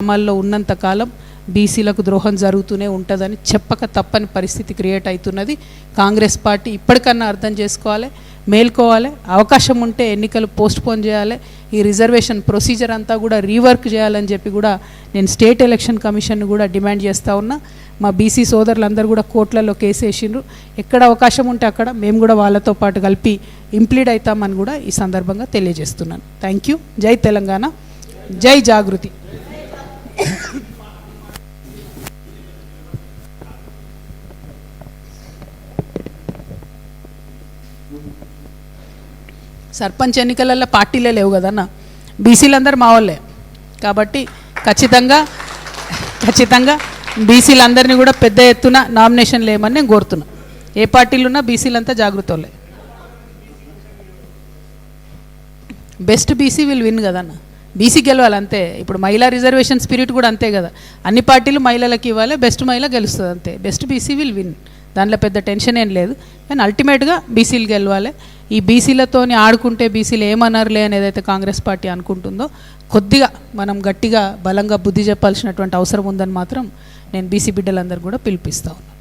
గ్రామాల్లో ఉన్నంత కాలం బీసీలకు ద్రోహం జరుగుతూనే ఉంటుందని చెప్పక తప్పని పరిస్థితి క్రియేట్ అవుతున్నది. కాంగ్రెస్ పార్టీ ఇప్పటికన్నా అర్థం చేసుకోవాలి, మేల్కోవాలి. అవకాశం ఉంటే ఎన్నికలు పోస్ట్పోన్ చేయాలి. ఈ రిజర్వేషన్ ప్రొసీజర్ అంతా కూడా రీవర్క్ చేయాలని చెప్పి కూడా నేను స్టేట్ ఎలక్షన్ కమిషన్ కూడా డిమాండ్ చేస్తూ ఉన్నా. మా బీసీ సోదరులందరూ కూడా కోర్టులలో కేసు వేసిండ్రు. ఎక్కడ అవకాశం ఉంటే అక్కడ మేము కూడా వాళ్ళతో పాటు కలిపి ఇంప్లీడ్ అవుతామని కూడా ఈ సందర్భంగా తెలియజేస్తున్నాను. Thank you. జై తెలంగాణ, జై జాగృతి. సర్పంచ్ ఎన్నికలలో పార్టీలే లేవు కదన్న, బీసీలందరూ మా వాళ్ళే. కాబట్టి ఖచ్చితంగా బీసీలందరినీ కూడా పెద్ద ఎత్తున నామినేషన్ లేమని నేను కోరుతున్నా. ఏ పార్టీలు ఉన్నా బీసీలంతా జాగృత వాళ్ళే. బెస్ట్ బీసీ విల్ విన్ కదన్న, బీసీ గెలవాలి అంతే. ఇప్పుడు మహిళా రిజర్వేషన్ స్పిరిట్ కూడా అంతే కదా, అన్ని పార్టీలు మహిళలకు ఇవ్వాలి, బెస్ట్ మహిళ గెలుస్తుంది అంతే. బెస్ట్ బీసీ విల్ విన్, దాంట్లో పెద్ద టెన్షన్ ఏం లేదు. కానీ అల్టిమేట్గా బీసీలు గెలవాలి. ఈ బీసీలతోని ఆడుకుంటే బీసీలు ఏమన్నారులే అని ఏదైతే కాంగ్రెస్ పార్టీ అనుకుంటుందో, కొద్దిగా మనం గట్టిగా బలంగా బుద్ధి చెప్పాల్సినటువంటి అవసరం ఉందని మాత్రం నేను బీసీ బిడ్డలందరూ కూడా పిలిపిస్తా ఉన్నాను.